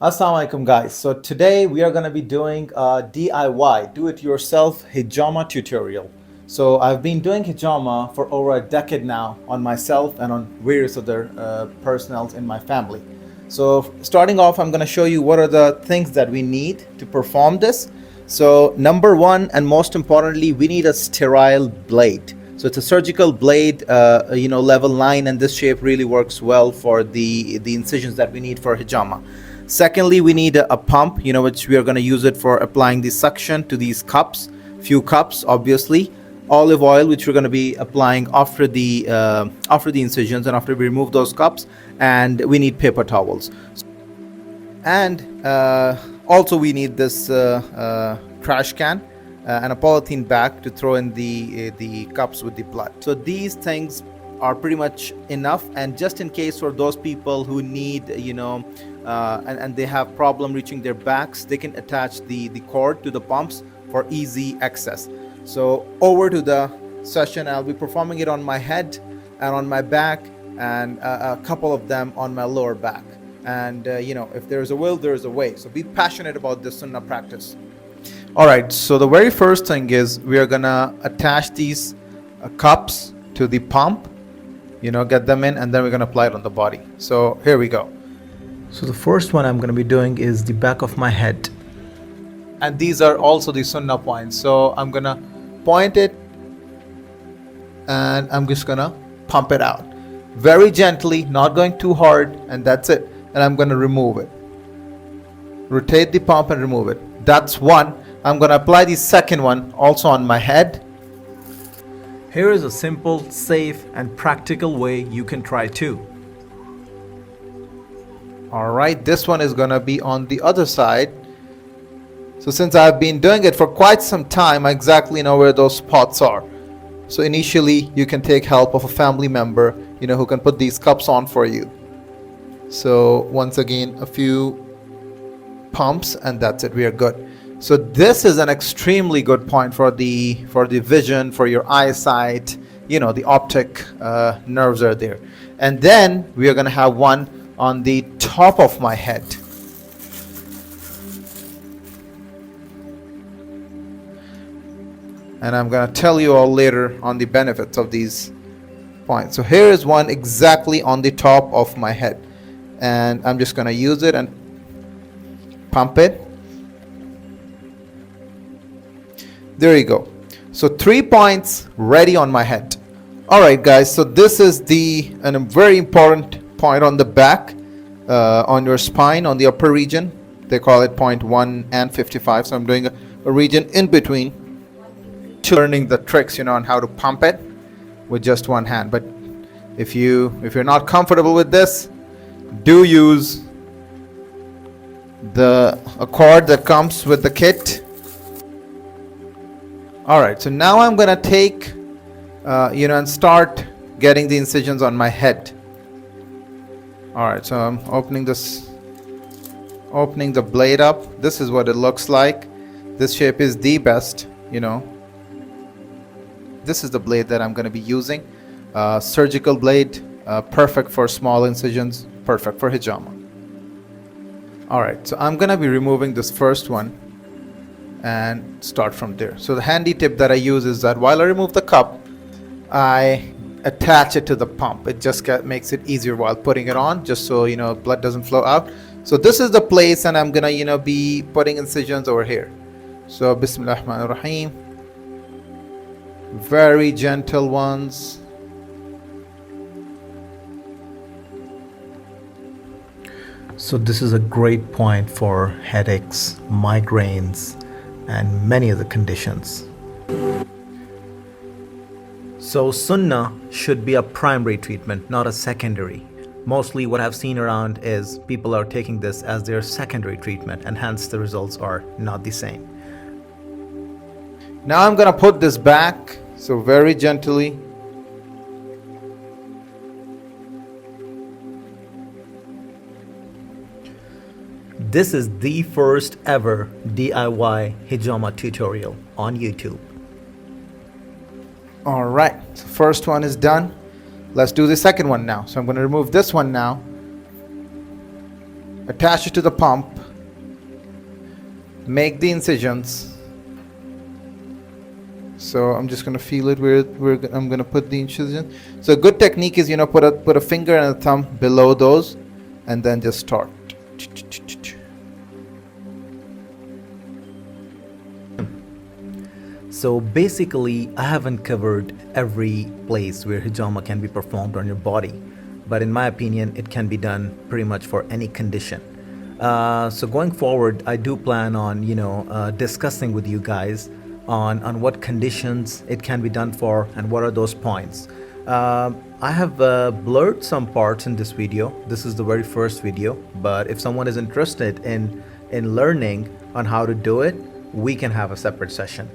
Assalamu alaikum guys. So today we are going to be doing a DIY, do-it-yourself hijama tutorial. So I've been doing hijama for over a decade now on myself and on various other personnel in my family. So starting off, I'm going to show you what are the things that we need to perform this. So number one, and most importantly, we need a sterile blade. So it's a surgical blade, level 9, and this shape really works well for the incisions that we need for hijama. Secondly, we need a pump, which we are going to use it for applying the suction to these cups, few cups, obviously. Olive oil, which we're going to be applying after the incisions and after we remove those cups, and we need paper towels. And also we need this trash can and a polythene bag to throw in the cups with the blood. So these things are pretty much enough, and just in case for those people who need and they have problem reaching their backs, they can attach the cord to the pumps for easy access. So over to the session, I'll be performing it on my head and on my back, and a couple of them on my lower back. And if there's a will, there's a way. So be passionate about this Sunnah practice. All right, so the very first thing is we are gonna attach these cups to the pump, get them in, and then we're gonna apply it on the body. So here we go. So the first one I'm gonna be doing is the back of my head. And these are also the Sunnah points. So I'm gonna point it and I'm just gonna pump it out. Very gently, not going too hard, and that's it. And I'm gonna remove it. Rotate the pump and remove it. That's one. I'm gonna apply the second one also on my head. Here is a simple, safe, and practical way you can try too. Alright, this one is gonna be on the other side. So since I've been doing it for quite some time, I exactly know where those spots are. So initially, you can take help of a family member, who can put these cups on for you. So once again, a few pumps, and that's it, we are good. So this is an extremely good point for the vision, for your eyesight, the optic nerves are there. And then we are going to have one on the top of my head. And I'm going to tell you all later on the benefits of these points. So here is one exactly on the top of my head. And I'm just going to use it and pump it. There you go. So 3 points ready on my head. Alright guys, so this is a very important point on the back, on your spine, on the upper region. They call it point 1 and 55. So I'm doing a region in between, learning the tricks, on how to pump it with just one hand. But if you're not comfortable with this, do use a cord that comes with the kit. Alright, so now I'm gonna take and start getting the incisions on my head. Alright, so I'm opening the blade up. This is what it looks like. This shape is the best, This is the blade that I'm gonna be using. Surgical blade, perfect for small incisions, perfect for hijama. Alright, so I'm gonna be removing this first one and start from there. So the handy tip that I use is that while I remove the cup, I attach it to the pump. It just makes it easier while putting it on, just so blood doesn't flow out. So this is the place, and I'm gonna be putting incisions over here. So Bismillah ar-Rahman ar-Rahim. Very gentle ones. So this is a great point for headaches, migraines, and many other conditions. So Sunnah should be a primary treatment, not a secondary. Mostly what I've seen around is people are taking this as their secondary treatment, and hence the results are not the same. Now I'm gonna put this back, so very gently. This is the first ever DIY hijama tutorial on YouTube. Alright, so first one is done. Let's do the second one now. So I'm going to remove this one now. attach it to the pump, make the incisions. So I'm just gonna feel it where I'm gonna put the incision. So a good technique is, put a finger and a thumb below those, and then just start. So basically, I haven't covered every place where hijama can be performed on your body, but in my opinion, it can be done pretty much for any condition. So going forward, I do plan on, discussing with you guys on what conditions it can be done for and what are those points. I have blurred some parts in this video. This is the very first video, but if someone is interested in learning on how to do it, we can have a separate session.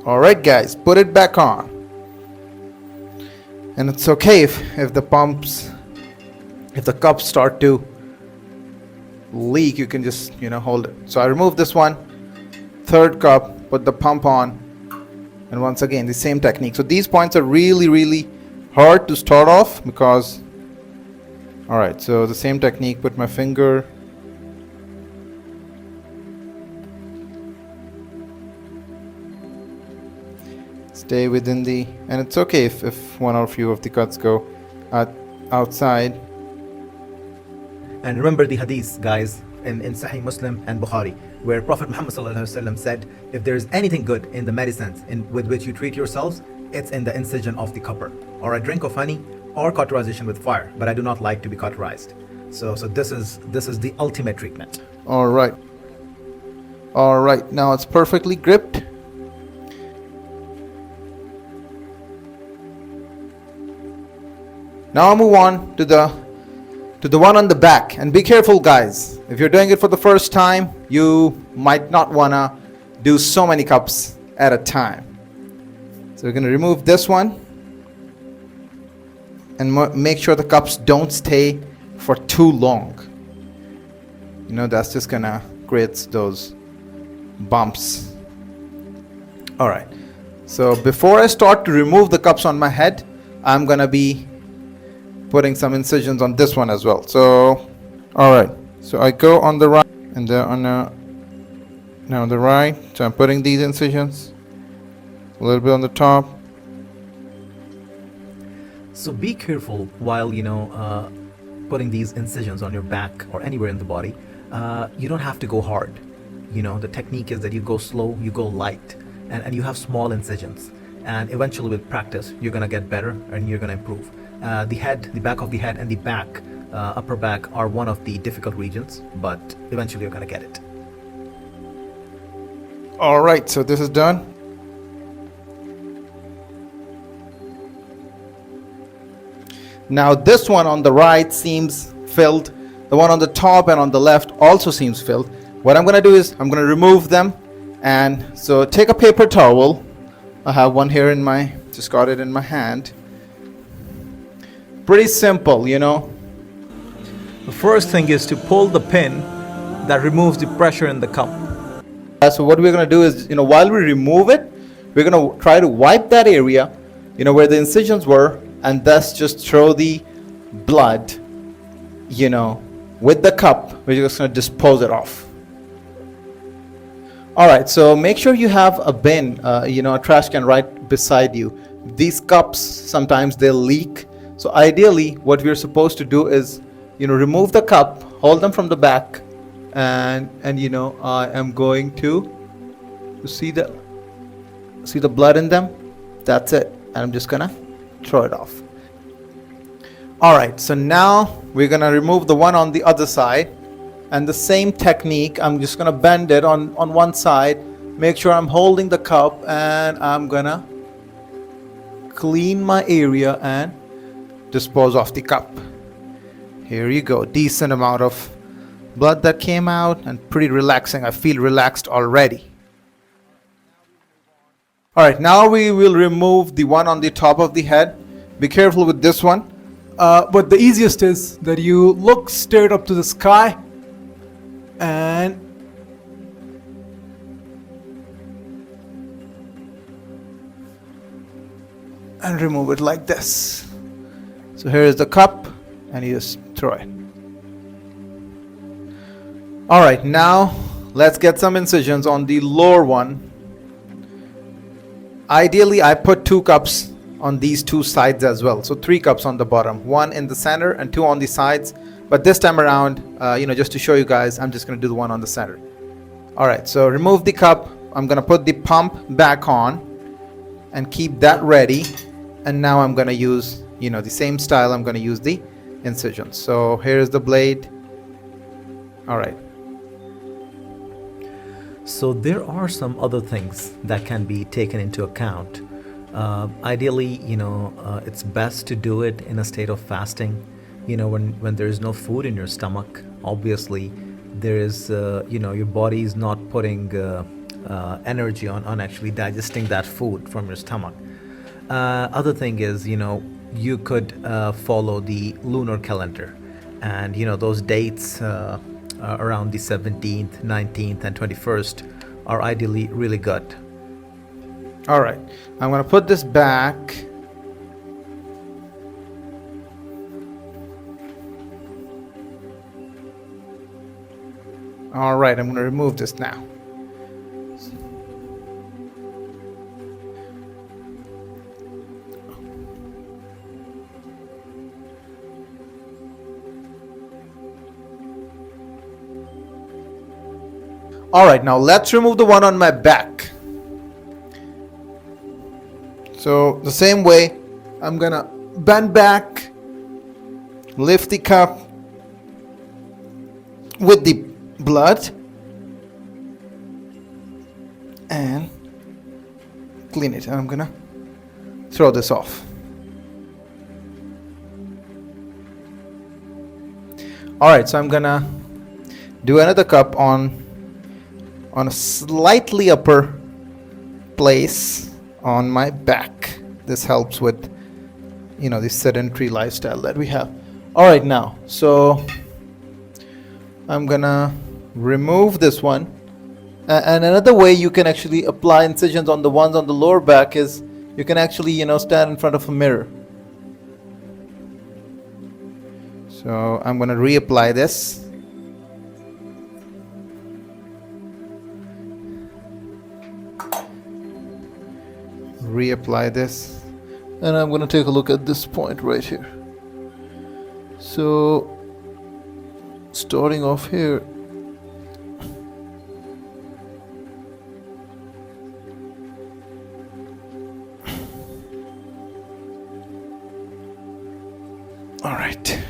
All right, guys, put it back on. And it's okay if the cups start to leak, you can just, hold it. So I remove this one, third cup, put the pump on, and once again, the same technique. So these points are really, really hard to start off because, all right, so the same technique, put my finger, stay within the, and it's okay if one or few of the cuts go outside. And remember the hadith, guys, in Sahih Muslim and Bukhari, where Prophet Muhammad ﷺ said, if there is anything good in the medicines with which you treat yourselves, it's in the incision of the copper, or a drink of honey, or cauterization with fire. But I do not like to be cauterized. So this is the ultimate treatment. All right, now it's perfectly gripped. Now I'll move on to the one on the back, and be careful, guys. If you're doing it for the first time, you might not wanna do so many cups at a time. So we're gonna remove this one and make sure the cups don't stay for too long. That's just gonna create those bumps. All right, so before I start to remove the cups on my head, I'm gonna be putting some incisions on this one as well. So, all right, so I go on the right and on the right. So I'm putting these incisions a little bit on the top. So be careful while putting these incisions on your back or anywhere in the body. You don't have to go hard. The technique is that you go slow, you go light, and you have small incisions. And eventually, with practice, you're gonna get better and you're gonna improve. The head, the back of the head, and the back, upper back, are one of the difficult regions, but eventually you're gonna get it. All right, so this is done. Now this one on the right seems filled. The one on the top and on the left also seems filled. What I'm gonna do is I'm gonna remove them, and so take a paper towel. I have one here just got it in my hand. Pretty simple, The first thing is to pull the pin that removes the pressure in the cup. So what we're going to do is, while we remove it, we're going to try to wipe that area, where the incisions were, and thus just throw the blood, with the cup. We're just going to dispose it off. All right, so make sure you have a bin, a trash can right beside you. These cups, sometimes they'll leak. So ideally, what we're supposed to do is, remove the cup, hold them from the back, and I am going to see the blood in them. That's it, and I'm just gonna throw it off. All right, so now we're gonna remove the one on the other side, and the same technique. I'm just gonna bend it on one side, make sure I'm holding the cup, and I'm gonna clean my area and dispose off the cup. Here you go, decent amount of blood that came out, and pretty relaxing. I feel relaxed already. All right, now we will remove the one on the top of the head. Be careful with this one. But the easiest is that you look straight up to the sky and remove it like this. So here is the cup, and you just throw it. All right, now let's get some incisions on the lower one. Ideally, I put 2 cups on these 2 sides as well. So 3 cups on the bottom, 1 in the center and 2 on the sides. But this time around, just to show you guys, I'm just going to do the one on the center. All right, so remove the cup. I'm going to put the pump back on and keep that ready. And now I'm going to use, the same style. I'm going to use the incisions. So here's the blade. All right. So there are some other things that can be taken into account. Ideally, it's best to do it in a state of fasting. When there is no food in your stomach, obviously there is, your body is not putting energy on actually digesting that food from your stomach. Other thing is, you could follow the lunar calendar, and those dates around the 17th, 19th, and 21st are ideally really good. All right, I'm going to put this back. All right, I'm going to remove this now. All right, now let's remove the one on my back. So the same way, I'm gonna bend back, lift the cup with the blood, and clean it. And I'm gonna throw this off. All right, so I'm gonna do another cup on a slightly upper place on my back. This helps with the sedentary lifestyle that we have. All right, now so I'm gonna remove this one, and another way you can actually apply incisions on the ones on the lower back is you can actually stand in front of a mirror. So I'm gonna reapply this. Reapply this, and I'm going to take a look at this point right here. So starting off here, all right.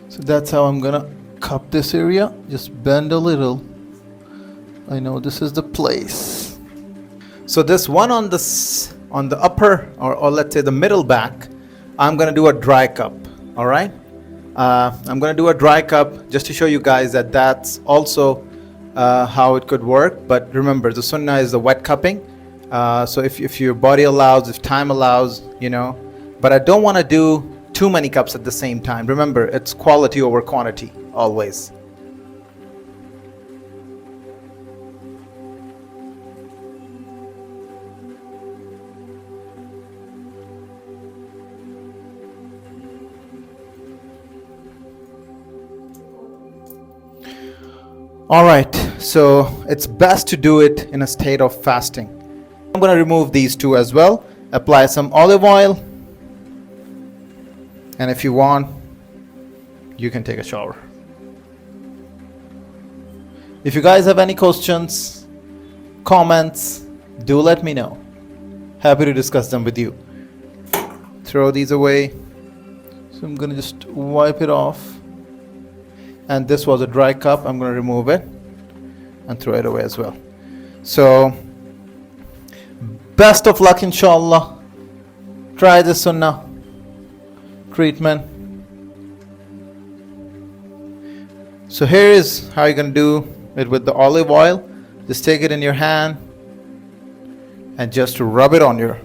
So that's how I'm gonna cup this area. Just bend a little. I know this is the place. So this one on the upper or let's say the middle back, I'm gonna do a dry cup. All right, I'm gonna do a dry cup just to show you guys that that's also how it could work. But remember, the sunnah is the wet cupping. So if your body allows, if time allows, but I don't want to do too many cups at the same time. Remember, it's quality over quantity always. All right, so it's best to do it in a state of fasting. I'm going to remove these two as well. Apply some olive oil. And if you want, you can take a shower. If you guys have any questions, comments, do let me know. Happy to discuss them with you. Throw these away. So I'm going to just wipe it off. And this was a dry cup. I'm going to remove it and throw it away as well. So best of luck, inshallah. Try the sunnah treatment. So here is how you're going to do it with the olive oil. Just take it in your hand and just rub it on your,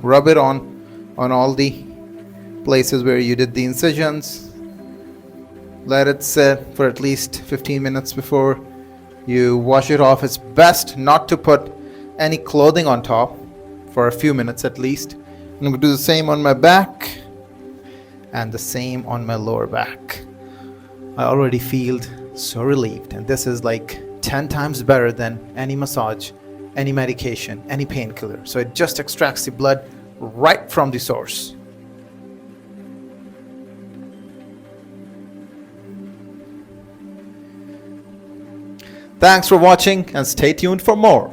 rub it on all the places where you did the incisions. Let it sit for at least 15 minutes before you wash it off. It's best not to put any clothing on top for a few minutes at least. I'm going to do the same on my back and the same on my lower back. I already feel so relieved, and this is like 10 times better than any massage, any medication, any painkiller. So it just extracts the blood right from the source. Thanks for watching and stay tuned for more.